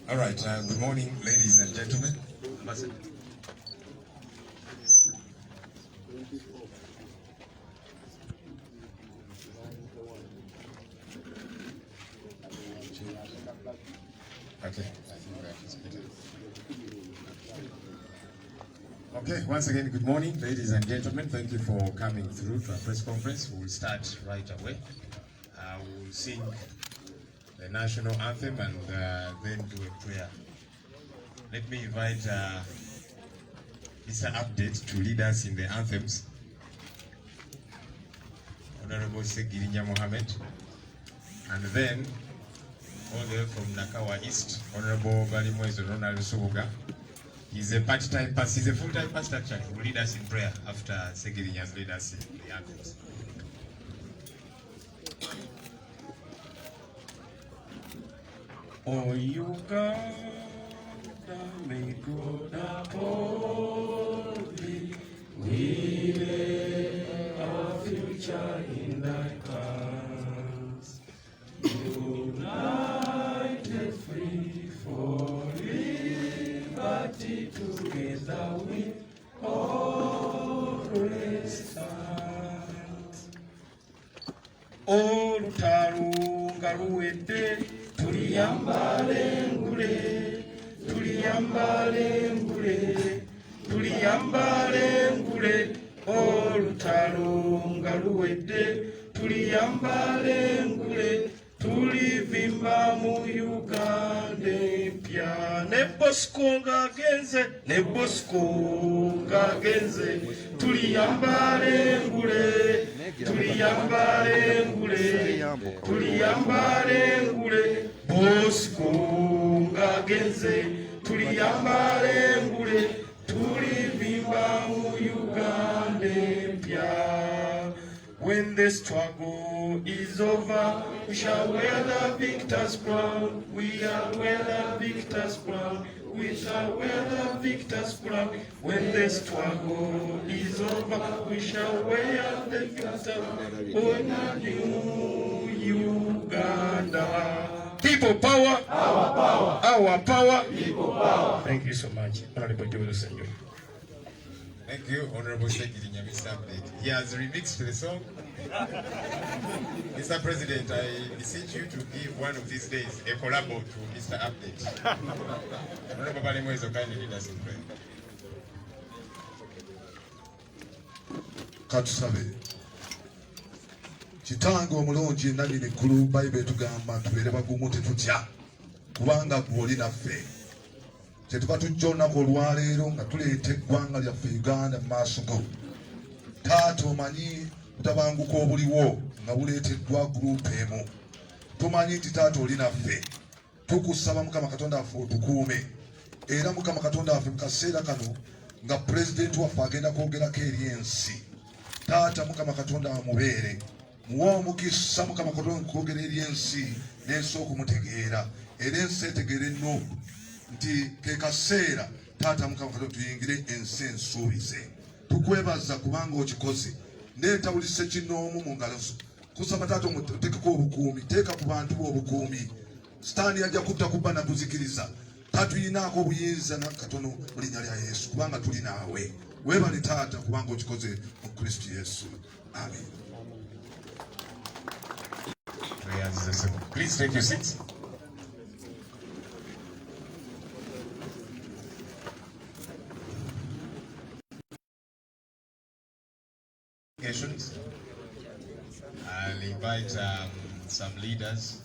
All right, good morning, ladies and gentlemen. Okay, once again, good morning, ladies and gentlemen. Thank you for coming through to our press conference. We will start right away. We will sing the national anthem and then do a prayer. Let me invite Mr. Update to lead us in the anthems. Honorable Segirinya Mohammed. And then, all the way from Nakawa East, Honorable Balimwezo Ronald Subuga. He's a part-time pastor, he's a full-time pastor actually, who will lead us in prayer after Segirinya has led us in the anthems. O Uganda, may God uphold thee. We lay our future in thy hands. United, free for liberty, together we always stand. Olutalunga luwedde, tuliyambale ngule, tuliyambale ngule, tuliyambale ngule. Olutalunga luwedde, tuliyambale ngule, tulivimba mu Uganda empya. Ne Bosco ng'agenze, ne Bosco ng'agenze, tuliyambale ngule, tuliyambale ngule, tuliyambale ngule. Bosco ng'agenze, tuliyambale ngule, tulivimba mu Uganda empya. When the struggle is over, we shall wear the victor's crown. We shall wear the victor's crown. We shall wear the victor's crown. When the struggle is over, we shall wear the victor's crown. On a new Uganda. People power. Our power. Our power. People power. Thank you so much. Honorable Joel Senyo. Thank you, Honorable Segirinya, Mr. Update. He has remixed the song. Mr. President, I beseech you to give one of these days a collabo to Mr. Update. Honorable Balimwezo, kindly lead us in prayer. Katusabe. Kitango omulungi nani neggulu Bayibuli etugamba tubeere bagumu tetutya kubanga gw'oli naffe. Kyetuba tujja olunaku olwaleero nga tuleeta eggwanga lyaffe Uganda mu maaso go. Taata omanyi butabanguko obuliwo nga buleeteddwa guruupu emu. Tumanyi nti taata oli naffe. Tukusaba Mukama Katonda waffe otukuume. Era Mukama Katonda waffe mu kaseera kano nga pulezidenti waffe agenda kwogerako eri ensi. Taata Mukama Katonda wamubeere. Muwa omukisa Mukama Katonda kwogera eri ensi n'ensi okumutegeera. Era ensi etegeera enno nti ke kaseera taata Mukama Katonda tuyingire ensi ensuubize. Tukwebaza kubanga okikoze. Ndeeta buli ssekinnoomu mu ngalo zo. kusaba taata omutekeko obukuumi teeka ku bantu b'obukuumi sitaani yajja kutta kubba na kuzikiriza tatuyinaako obuyinza nakatono mu linnya lya yesu kubanga tuli naawe weebale taata kubanga okikoze mu kristo yesu amen. Please take your seats. I'll invite some leaders,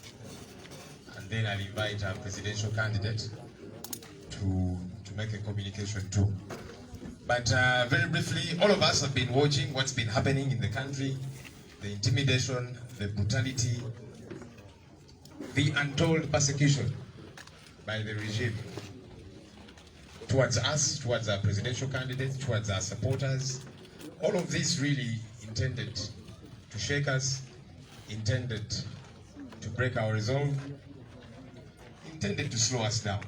and then I'll invite our presidential candidate to make a communication too. But very briefly, all of us have been watching what's been happening in the country, the intimidation, the brutality, the untold persecution by the regime towards us, towards our presidential candidate, towards our supporters. All of this really intended to shake us, intended to break our resolve, intended to slow us down.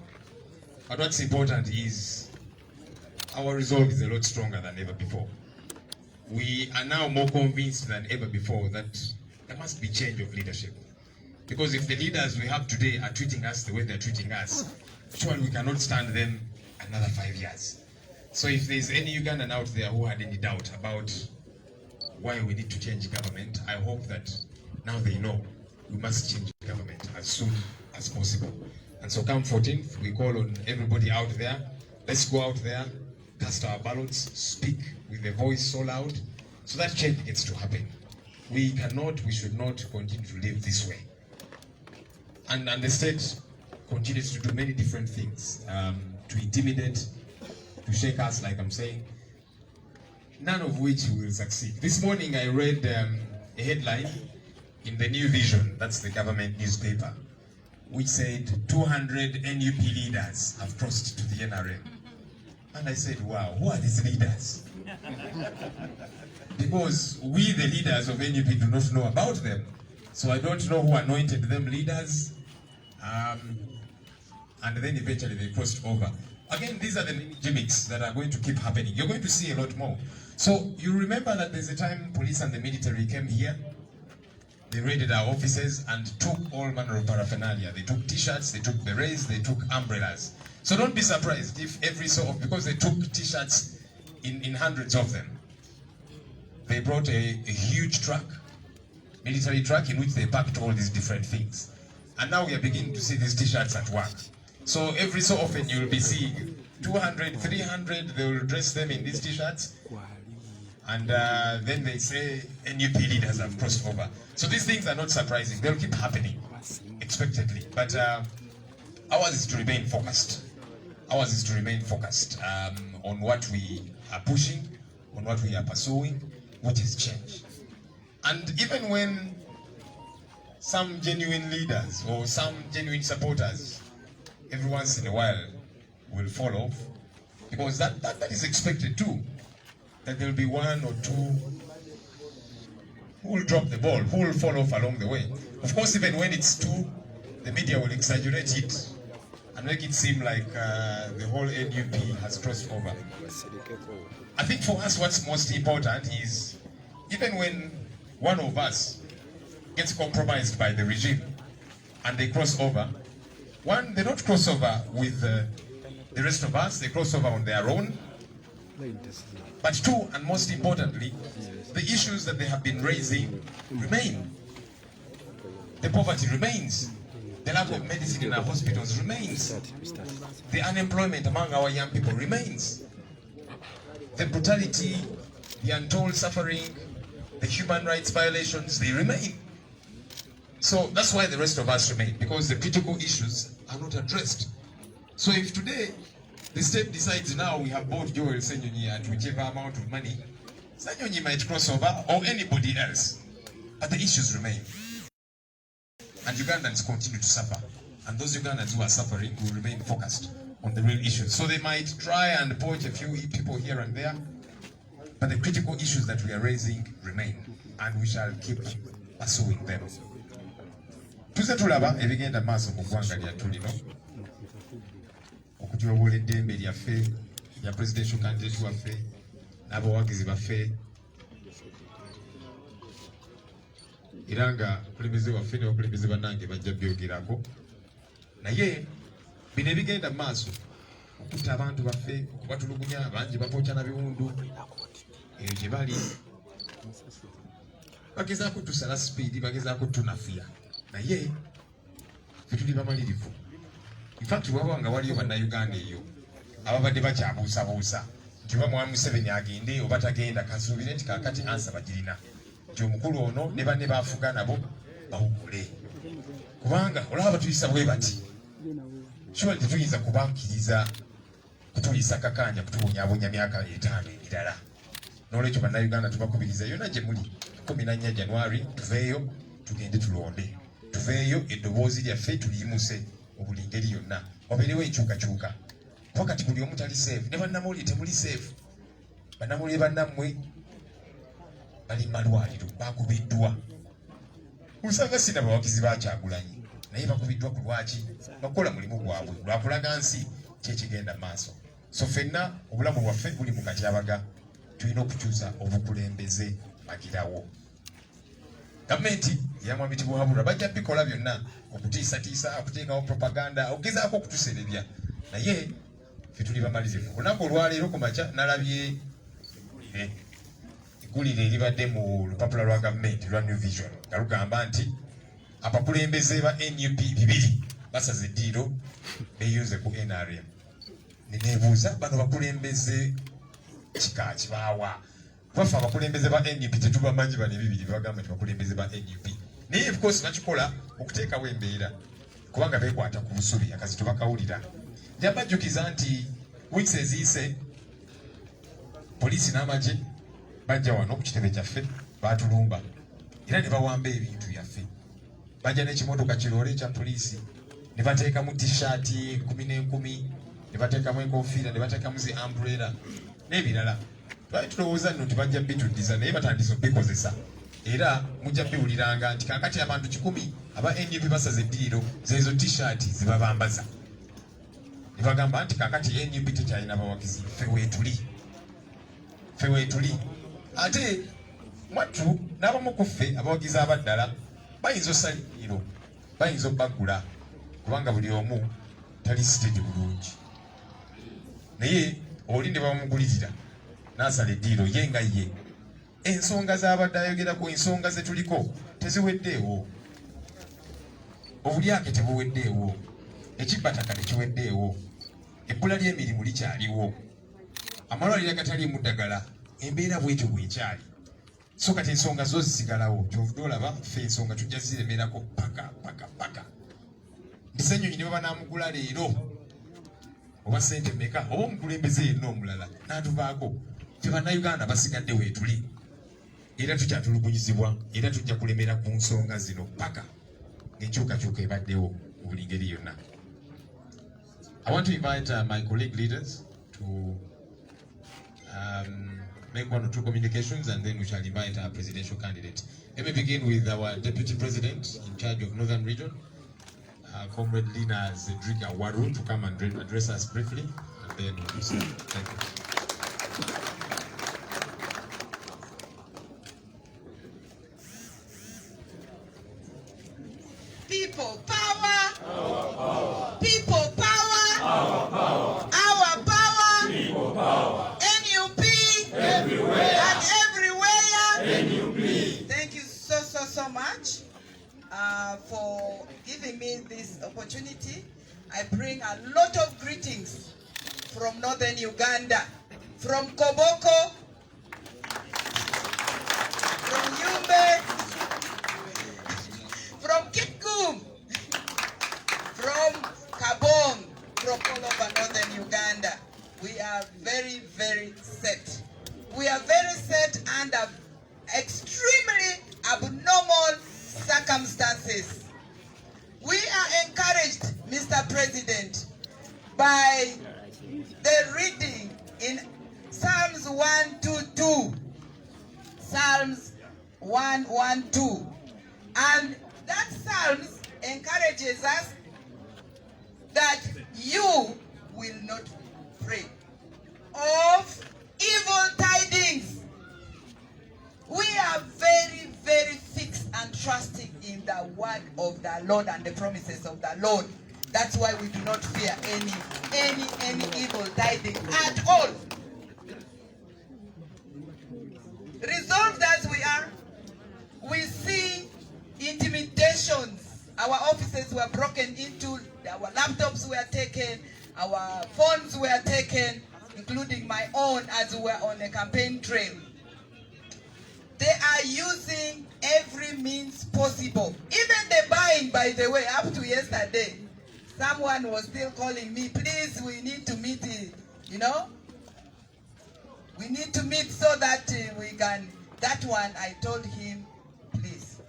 But what's important is our resolve is a lot stronger than ever before. We are now more convinced than ever before that there must be change of leadership. Because if the leaders we have today are treating us the way they're treating us, surely we cannot stand them another 5 years. So if there's any Ugandan out there who had any doubt about why we need to change government, I hope that now they know we must change government as soon as possible. And so come 14th, we call on everybody out there, let's go out there, cast our ballots, speak with a voice so loud, so that change gets to happen. We should not continue to live this way. And the state continues to do many different things, to intimidate, to shake us, like I'm saying, none of which will succeed. This morning I read a headline in the New Vision, that's the government newspaper, which said 200 NUP leaders have crossed to the NRM. And I said, wow, who are these leaders? Because we, the leaders of NUP, do not know about them. So I don't know who anointed them leaders. And then eventually they crossed over. Again, these are the gimmicks that are going to keep happening. You're going to see a lot more. So you remember that there's a time police and the military came here. They raided our offices and took all manner of paraphernalia. They took t-shirts, they took berets, they took umbrellas. So don't be surprised if every so often, because they took t-shirts in hundreds of them. They brought a huge truck, military truck, in which they packed all these different things. And now we are beginning to see these t-shirts at work. So every so often you'll be seeing 200, 300, they will dress them in these t-shirts. And then they say NUP leaders have crossed over. So these things are not surprising. They'll keep happening expectedly. But ours is to remain focused. Ours is to remain focused on what we are pushing, on what we are pursuing, which is change. And even when some genuine leaders or some genuine supporters every once in a while will fall off, because that is expected too, that there will be one or two who will drop the ball, who will fall off along the way. Of course, even when it's two, the media will exaggerate it and make it seem like the whole NUP has crossed over. I think for us what's most important is, even when one of us gets compromised by the regime and they cross over, one, they don't cross over with the rest of us, they cross over on their own. But two, and most importantly, the issues that they have been raising remain. The poverty remains. The lack of medicine in our hospitals remains. The unemployment among our young people remains. The brutality, the untold suffering, the human rights violations, they remain. So that's why the rest of us remain, because the critical issues are not addressed. So if today the state decides now we have bought Joel Senyonyi at whichever amount of money, Senyonyi might cross over, or anybody else, but the issues remain. And Ugandans continue to suffer. And those Ugandans who are suffering will remain focused on the real issues. So they might try and poach a few people here and there, but the critical issues that we are raising remain, and we shall keep pursuing them. Tuze tulaba ebigenda maaso mu ggwanga lyattu lino okutyoboola eddembe lyaffe lya presidential candidate waffe n'abawagizi baffe era nga okulembeze waffe ne bakulembeze bannange bajja byogerako naye bino ebigenda mu maaso okutta abantu baffe okubatulugunya bangi bapookya na biwundu eyo gye bali bagezaako tusala sipiidi bagezaako tunafuya naye ffe tuli bamalirivu infact waba nga waliyo bannayuganda eyo ababadde bakyabuusabuusa nti oba mwami Museveni agende oba tagenda kasuubire nti kaakati ansa bagirina nti omukulu ono ne banne baafuga nabo bawugule kubanga olaba batuyisa bwe bati kiwa tetuyinza kubankiriza kutuliisa kakanja kutubonyaabonya myaka 5 emirala n'olwekyo bannayuganda tubakubiriza yonna gye muli 14 January tuveeyo tugende tulonde tuveeyo eddoboozi lyaffe tuliyimuse mu buli ngeri yonna wabeerewo enkyukakyuka wakati buli omu tali safe ne bannamawulire temuli safe bannamawulire bannammwe bali malwaliro bakubiddwa usanga sina bawagizi bakyagulanyi naye bakubiddwa ku lwaki bakola mulimu gwabwe lwakulaga nsi kyekigenda maaso so ffenna obulamu bwaffe buli mu katyabaga tulina okukyusa obukulembeze bagirawo gavumenti eyamwami Tibwabulwa bajja bikola byonna okutiisatiisa okuteekawo propaganda okugezaako okutuserebya naye ffe tuli bamalirivu olunaku olwaleero ku makya nalabye eggulire eribadde mu lupapula lwa gavumenti lwa New Vision nga lugamba nti abakulembeze ba NUP 2 basaze eddiiro beeyunze ku NRM neneebuuza bano bakulembeze kika kibaawa baffe abakulembeze ba NUP tetubamanyi bano 2 bagamba nti bakulembeze ba NUP naye of course bakikola okuteekawo embeera kubanga beekwata ku busubi akazi tubakawulira njabajjukiza nti weeks eziyise poliisi n'amagye bajja wano ku kitebe kyaffe baatulumba era ne bawamba ebintu byaffe bajja n'ekimotoka kiroole ekya poliisi ne bateekamu t-shirt 10 ne bateekamu enkofiira ne bateekamu zi umbrella n'ebirala twali tulowooza nno nti bajja bituddiza naye batandise obikozesa era mujja biwuliranga nti kaakati abantu 10 aba NUP basaze eddiiro zeezo t-shirt zibabambaza ne bagamba nti kaakati NUP tekyalina bawagizi ffe weetuli ate mwattu n'abamu ku ffe abawagizi abaddala bayinza osaliro bayinza obbagula kubanga buli omu tali sitedi bulungi naye oli ne bamugulirira n'asala eddiiro ye nga ye ensonga z'abadde ayogerako ensonga ze tuliko teziweddeewo obulyake tebuweddeewo ekibbataka tekiweddeewo ebbula ly'emirimu likyaliwo amalwaliro agataliimu ddagala embeera bwetyo bwekyali so kati ensonga zo zisigalawo kyovudde olaba ffe ensonga tujja ziremerako paka ndisenyonyi ne baba namugula leero oba sente meka oba omukulembeze yenna omulala n'atuvaako ffe bannayuganda basigadde weetuli era tukyatulugunyizibwa era tujja kulemera ku nsonga zino paka ng'enkyukakyuka ebaddewo mu buli ngeri yonna. I want to invite my colleague leaders to make 1 or 2 communications, and then we shall invite our presidential candidate. Let me begin with our Deputy President in charge of Northern Region, Comrade Lina Zedriga Waru, to come and address us briefly, and then we'll proceed. Thank you. People power. Our power. People power. Our power. Our power. People power. NUP. Everywhere. And everywhere. NUP. Thank you so much for giving me this opportunity. I bring a lot of greetings from Northern Uganda, from Koboko, from Yumbe, from Kitgum, from Kabong, from all over Northern Uganda. We are very set. We are very set under extremely abnormal circumstances. We are encouraged, Mr. President, by the reading in Psalms 122. Psalms 112. And that Psalms encourages us that you will not pray of evil tidings. We are very fixed and sure the Lord and the promises of the Lord. That's why we do not fear any evil tidings at all. Resolved as we are, we see intimidations. Our offices were broken into, our laptops were taken, our phones were taken, including my own as we were on a campaign trail. They are using every means possible. Even the buying, by the way, up to yesterday, someone was still calling me, please, we need to meet, you know? We need to meet so that we can, that one I told him, please,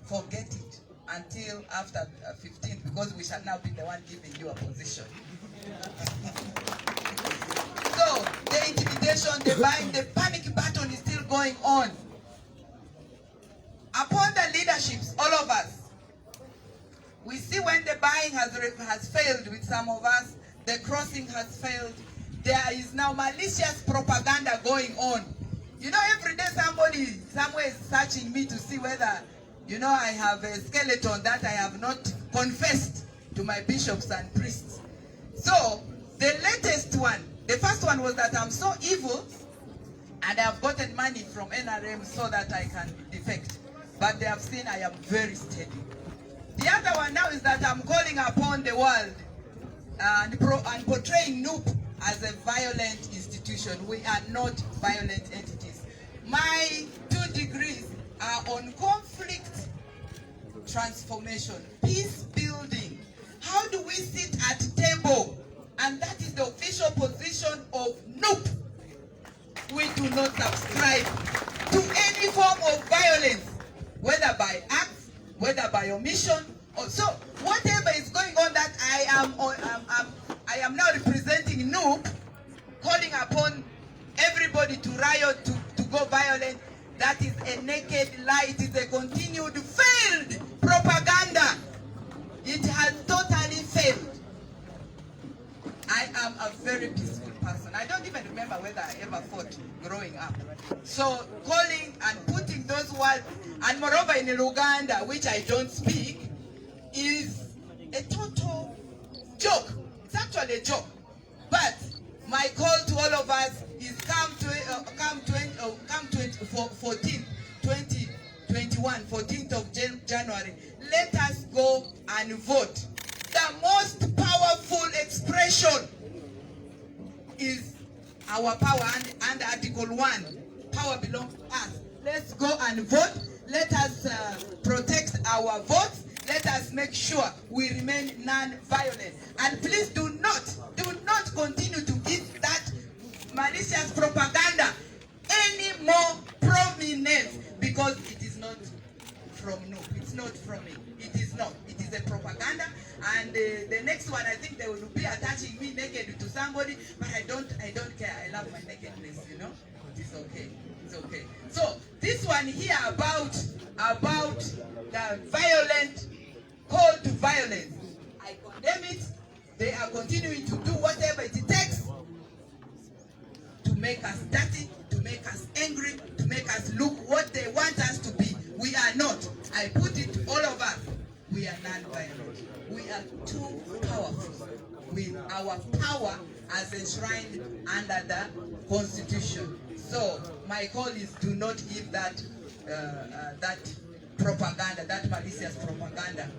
forget it until after 15th, because we shall now be the one giving you a position. So, the intimidation, the buying, the panic button is still going on. Upon the leaderships, all of us, we see when the buying has failed with some of us, the crossing has failed, there is now malicious propaganda going on. You know, every day somebody somewhere is searching me to see whether, you know, I have a skeleton that I have not confessed to my bishops and priests. So, the latest one, the first one was that I'm so evil and I have gotten money from NRM so that I can defect. But they have seen I am very steady. The other one now is that I'm calling upon the world and portraying NUP as a violent institution. We are not violent entities. My 2 degrees are on conflict transformation, peace building. How do we sit at table? And that is the official position of NUP. We do not subscribe to any form of violence, whether by acts, whether by omission, or so whatever is going on that I am now representing NUP, calling upon everybody to riot, to go violent. That is a naked lie. It is a continued failed propaganda. It has totally failed. I am a very peaceful person. I don't even remember whether I ever fought growing up. So calling and putting those words, and moreover in Luganda, which I don't speak, is a total joke. It's actually a joke. But my call to all of us is come 14th of January, let us go and vote. The most powerful expression is our power under Article 1. Power belongs to us. Let's go and vote. Let us protect our votes. Let us make sure we remain non-violent. And please do not continue to give that malicious propaganda any more prominence, because it is not from NUP. It's not from me. It is not. It is a propaganda. And the next one, I think they will be attaching me naked to somebody, but I don't care. I love my nakedness, you know. It's okay. It's okay. So this one here about the violent call to violence, I condemn it. They are continuing to do whatever it takes to make us dirty, to make us angry, to make us look what they want us to be. We are not. I put it to all of us. We are non-violent. We are too powerful with our power as enshrined under the Constitution. So my call is, do not give that that propaganda, that malicious propaganda,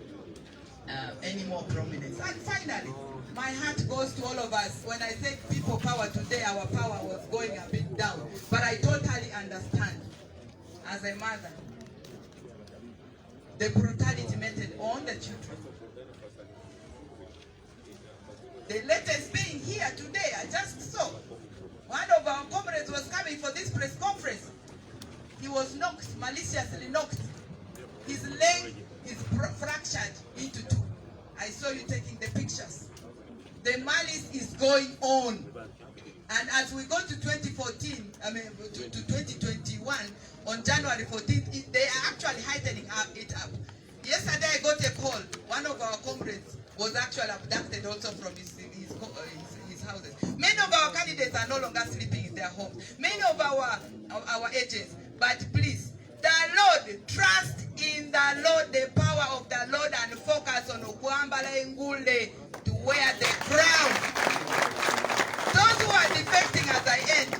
any more prominence. And finally, my heart goes to all of us. When I said people power today, our power was going a bit down. But I totally understand, as a mother, the brutality meted on the children. The latest being here today, I just saw. One of our comrades was coming for this press conference. He was knocked, maliciously knocked. His leg is fractured into 2. I saw you taking the pictures. The malice is going on. And as we go to 2014, to 2021, on January 14th, they are actually heightening it up. Yesterday I got a call. One of our comrades was actually abducted also from his houses. Many of our candidates are no longer sleeping in their homes. Many of our agents. But please, the Lord, trust in the Lord, the power of the Lord, and focus on Okwambala Ngule to wear the crown. Those who are defecting as I end,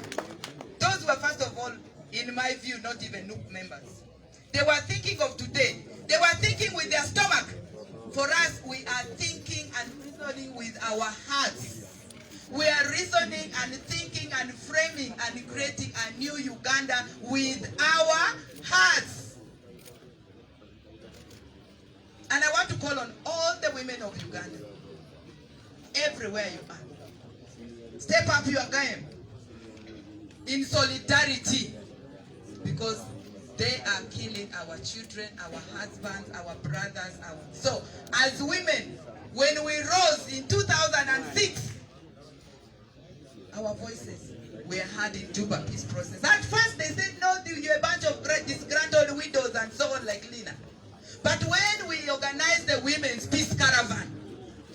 those were first of all, in my view, not even NUP members. They were thinking of today. They were thinking with their stomach. For us, we are thinking and reasoning with our hearts. We are reasoning and thinking and framing and creating a new Uganda with our hearts. And I want to call on all the women of Uganda, everywhere you are. Step up your game in solidarity, because they are killing our children, our husbands, our brothers. So, as women, when we rose in 2006, our voices were heard in Juba peace process. At first, they said, no, you're a bunch of disgruntled widows and so on, like Lina. But when we organized the Women's Peace Caravan,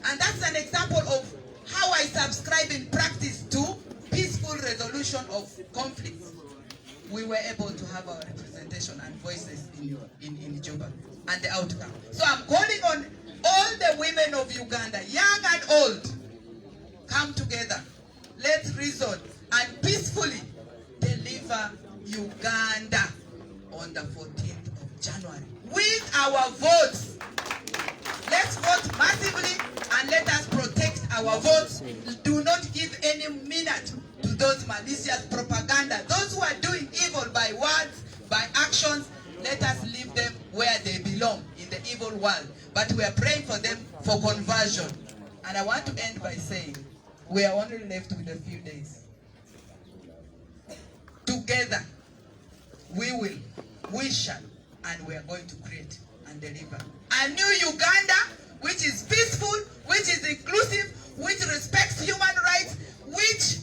and that's an example of how I subscribe in practice to peaceful resolution of conflicts, we were able to have our representation and voices in Juba and the outcome. So I'm calling on all the women of Uganda, young and old, come together. Let's reason and peacefully deliver Uganda on the 14th of January with our votes. Let's vote massively and let us protect our votes. Do not give any minute to those malicious propaganda. Those who are doing evil by words, by actions, let us leave them where they belong, in the evil world. But we are praying for them for conversion. And I want to end by saying, we are only left with a few days. Together, we shall, and we are going to create and deliver a new Uganda, which is peaceful, which is inclusive, which respects human rights, which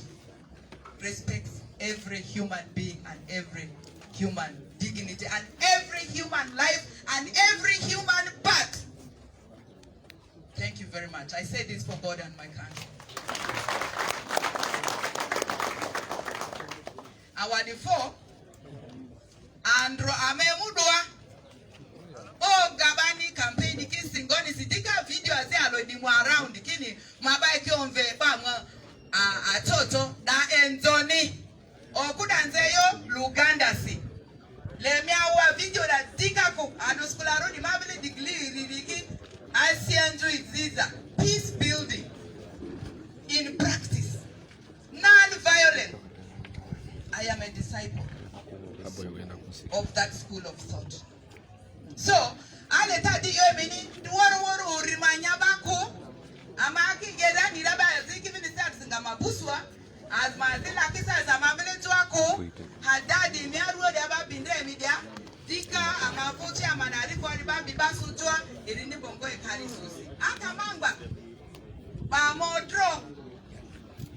respects every human being and every human dignity and every human life and every human path. Thank you very much. I say this for God and my country. Our default, Andro Amemudwa, oh Gabani campaign, Kisingoni Sidika video as I already around the Kini, Mabai Kyonve, Bama, a Toto, Da Enzoni, or Kudanzeyo, Luganda si. Let me our video that Dikako, Anoskularo, the Mabele Digli, Asianjo Ziza, peace building in practice, non-violent. I am a disciple of that school of thought. So, aleta di yemini woro rimanya bako amaki geda ni laba ziki minister singama buswa as mazila kisa za mabele tuako hadadi miaruo de aba bindre media dika amafuchi amanari kwa riba bibasu twa irini bongo ekali susi akamangwa ba modro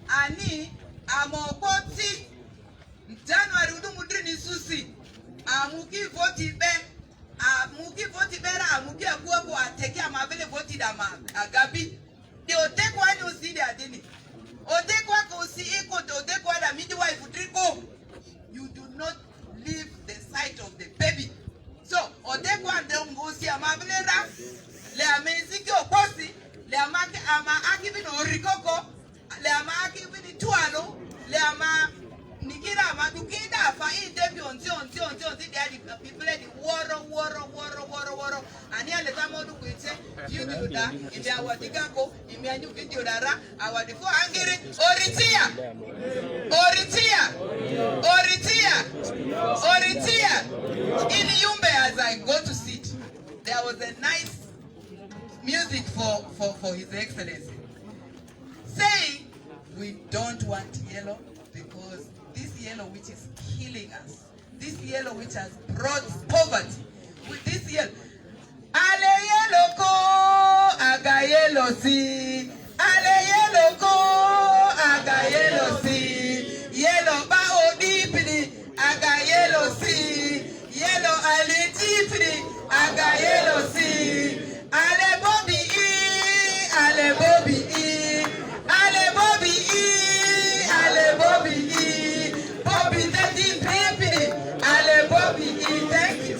ani amokoti January udumudri ni susi amuki voti be amuki voti bera amuki akuwa ateke amabele voti da agabi de otekwa ni usidi adini otekwa ko si iko de otekwa da midwife triko. You do not leave the sight of the baby. So otekwa ndongosi amabele ra le ameziki oposi le amaki ama akibi no rikoko le ama akibi tualo le ama Nikira Madukida fa debi onti the people the woro and here let amodu kwete you do that if you are digako imianyu video dara our the for angry oritia in Yumbe. As I go to sit, there was a nice music for His Excellency saying we don't want yellow because this yellow which is killing us, this yellow which has brought poverty, with this yellow, ale yellow ko aga yellow si, ale yellow ko aga yellow si, yellow ba odipli aga yellow si, yellow ale tipli aga yellow si, ale bobi e, ale bobi e, ale bobi e, ale bobi e. Bobby, thank you.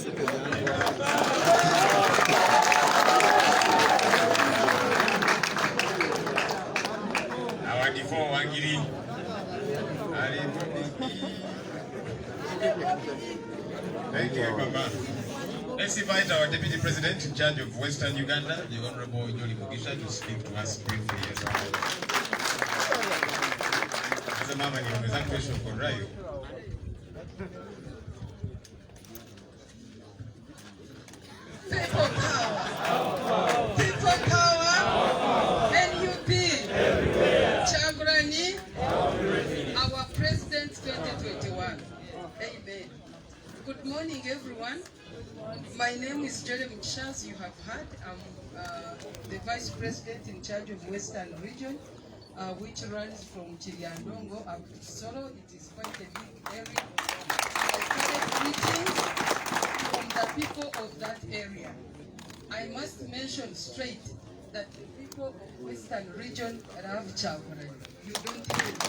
Thank you, Mama. Let's invite our Deputy President in charge of Western Uganda, the Honorable Jolly Mugisha, to speak to us briefly as well. As a mama, ni mweza question for Rayo. People power. People power. NUP. Chagurani. Our President 2021. Amen. Good morning, everyone. My name is Jeremy Mugisha, you have heard. I'm the Vice President in charge of Western Region, which runs from Chiliandongo up to Solo. It is quite a big area. I started greetings from the people of that area. I must mention straight that the people of Western Region love Chagurani. You don't hear it.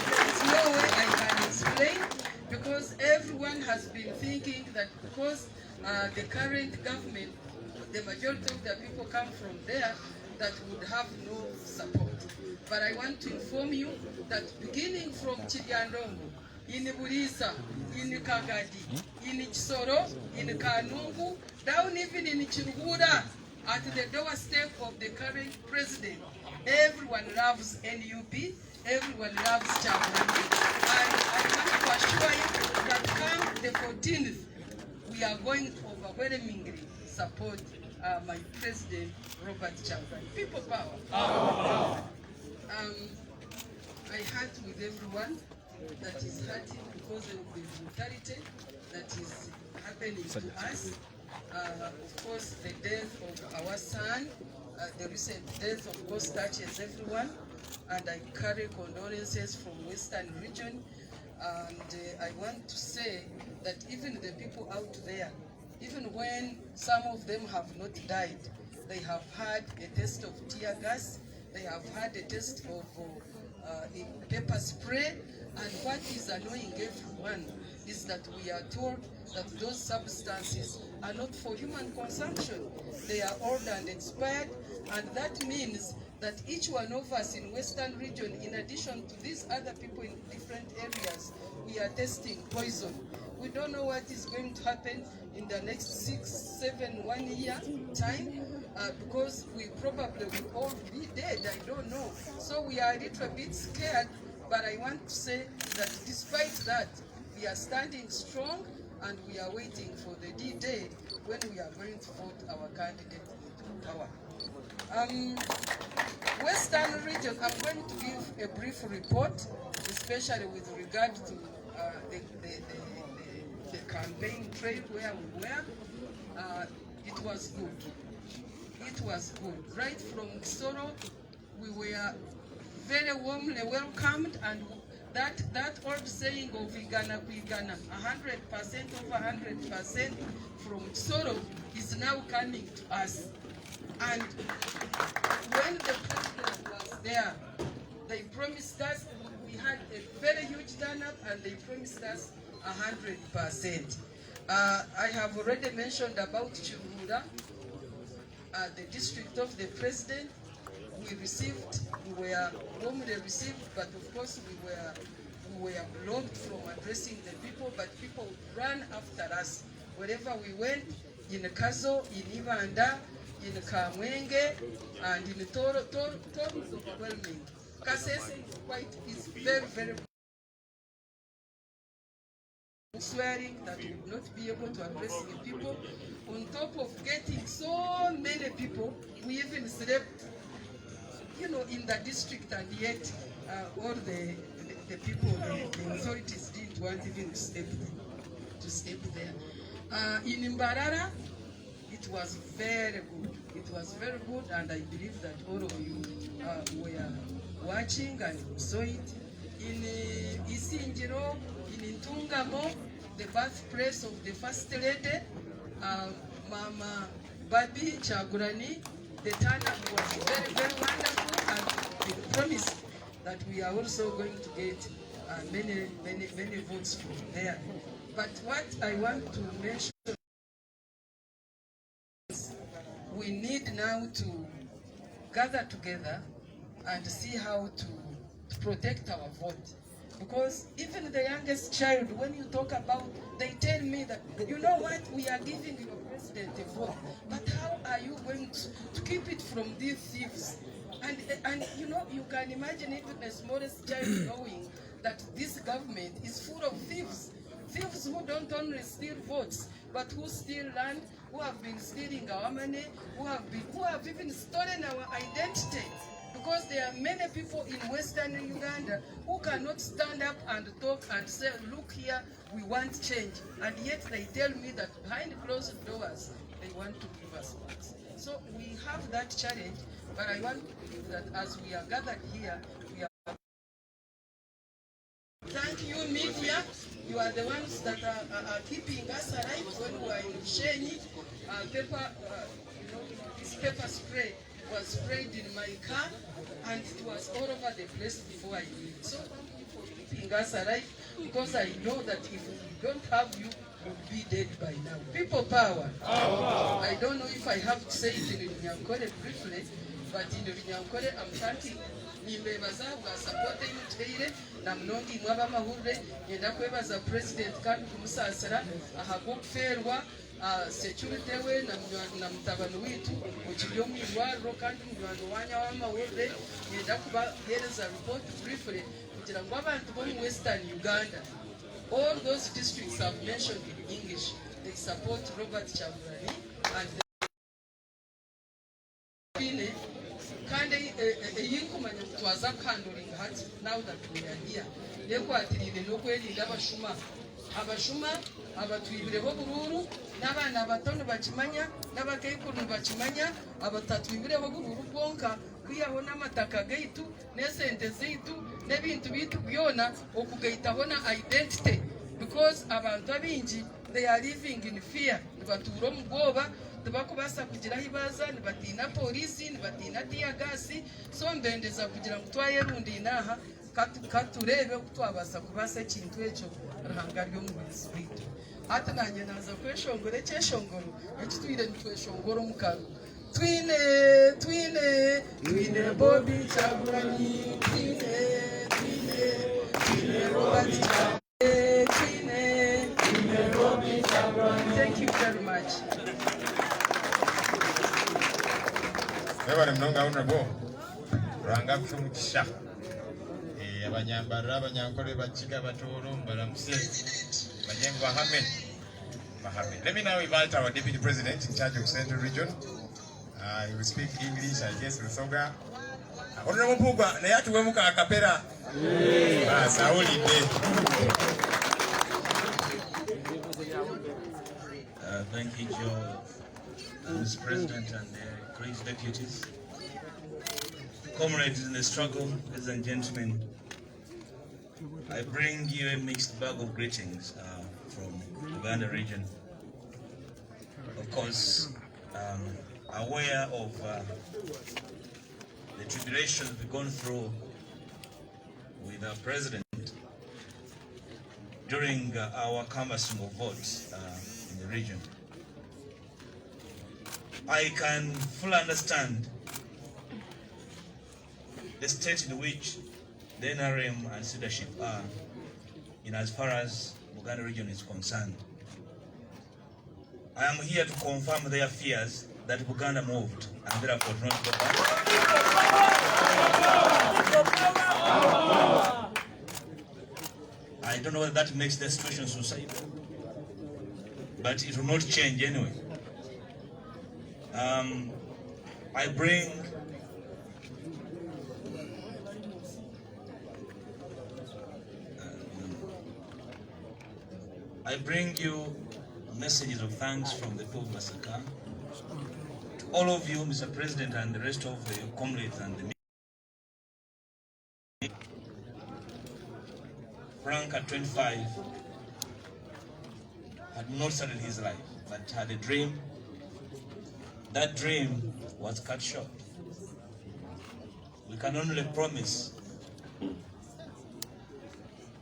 There is no way I can explain, because everyone has been thinking that because the current government, the majority of the people come from there, that would have no support. But I want to inform you that beginning from Chiliandongo, in Burisa, in Kagadi, in Chisoro, in Kanungu, down even in Chirugura, at the doorstep of the current president, everyone loves NUP, everyone loves Chagurani, and I want to assure you that come the 14th, we are going to overwhelmingly support my president, Robert Chagurani. People power. I heart with everyone that is hurting because of the brutality that is happening to us. Of course, the death of our son, the recent death, of course, touches everyone. And I carry condolences from Western Region. And I want to say that even the people out there, even when some of them have not died, they have had a taste of tear gas, they have had a taste of pepper spray, and what is annoying everyone is that we are told that those substances are not for human consumption. They are old and expired, and that means that each one of us in Western Region, in addition to these other people in different areas, we are testing poison. We don't know what is going to happen in the next 6, 7, 1 year time, because we probably will all be dead, I don't know. So we are a little bit scared, but I want to say that despite that, we are standing strong and we are waiting for the D-Day when we are going to vote our candidate into power. Western Region, I'm going to give a brief report, especially with regard to the campaign trail where we were. It was good. It was good. Right from Soro, we were very warmly welcomed, and that old saying of Igana Kuigana, 100% over 100% from Soro is now coming to us. And when the president was there, they promised us, we had a very huge turnout, and they promised us 100%. I have already mentioned about Chirura, the district of the president. We were warmly received, but of course we were blocked from addressing the people, but people ran after us. Wherever we went, in Kazo, in Ibanda, in Kamwenge, and in Toro is overwhelming. Kasese is very, very swearing that we would not be able to address the people. On top of getting so many people, we even slept, in the district, and yet all the people, the authorities didn't want even to step there. In Mbarara, it was very good. It was very good, and I believe that all of you were watching and saw it. In Isingiro, in Ntungamo, the birthplace of the First Lady, Mama Babi Chagurani, the turnout was very, very wonderful, and we promised that we are also going to get many votes from there. But what I want to mention is we need now to gather together and see how to protect our vote. Because even the youngest child, when you talk about, they tell me that, you know what, we are giving your president a vote, but how are you going to keep it from these thieves? And you know, you can imagine even the smallest child knowing that this government is full of thieves. Thieves who don't only steal votes, but who steal land, who have been stealing our money, who have even stolen our identity. Because there are many people in Western Uganda who cannot stand up and talk and say, look here, we want change. And yet they tell me that behind closed doors, they want to give us votes. So we have that challenge, but I want to believe that as we are gathered here, we are... Thank you, media. You are the ones that are keeping us alive when we are in Shenyi. This pepper spray was sprayed in my car, and it was all over the place before I leave. So thank you for keeping us alive, because I know that if we don't have you, we'll be dead by now. People power. I don't know if I have to say it in Runyankore briefly, but in Runyankore I'm thanking nimbebaza bwa support y'umuteire na mnongi mwaba mahurre yenda kwebaza president kandi kumusasira ahago kuferwa security we na mutabano witu ukibyo mwirwaro kandi mwirwano wanya w'amahurre yenda kuba hereza report briefly kugira ngo abantu bo mu Western Uganda, all those districts have mentioned in English, they support Robert Kyagulanyi and kandi eyinkumanya twaza kuhandling heart now that we are here yekwatirire n'okwerinda abashuma abatwibireho bururu n'abana abatono bakimanya n'abakekuru bakimanya abatatwibireho bururu bonka kwiyaho n'amataka gaitu n'esente zaitu n'ebintu bitu byona okugaitaho na identity, because abantu abingi they are living in fear. Nibatura omu bwoba tibakubasa kugiraho ibaza, nibatina polisi, nibatina tiyagasi. So mbendeza kugira ngo twayerundi inaha katurebe kutwabasa kubasa ekintu ekyo ruhanga ry'omubulisi bwitu. Hati nanye naza kweshongora ekyeshongoro ekitwire nitweshongora omukaro twine Bobby Kyagulanyi, twine Robert Kyagulanyi, twine Bobby Kyagulanyi. Thank you very much. Ebale mnonga honorable Ranga Kumukisha. Abanyambara abanyankole bakiga batoro mbalamuse bajengo bahame. Let me now invite our deputy president in charge of Central Region. He will speak English, I guess, Lusoga. Honorable Pugwa, na yatu wemuka akapera. Sauli be. Thank you, Joe, Mr. President, and great deputies. Comrades in the struggle, ladies and gentlemen, I bring you a mixed bag of greetings from Uganda region. Of course, aware of the tribulations we've gone through with our president during our canvassing of votes in the region. I can fully understand the state in which the NRM and leadership are in as far as Buganda region is concerned. I am here to confirm their fears that Buganda moved and therefore not go back. I don't know whether that makes the situation suicidal, but it will not change anyway. I bring you messages of thanks from the people of Masaka to all of you, Mr. President, and the rest of the comrades and the media. Frank at 25 had not started his life, but had a dream. That dream was cut short. We can only promise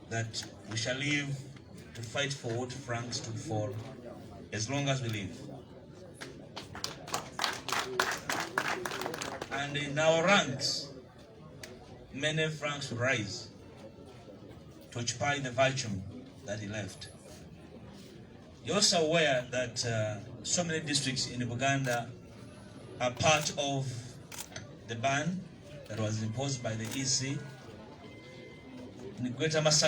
that we shall live to fight for what Frank stood for as long as we live. And in our ranks, many Franks will rise. to occupy the vacuum that he left. You're also aware that so many districts in Uganda are part of the ban that was imposed by the EC in Greater Masaka.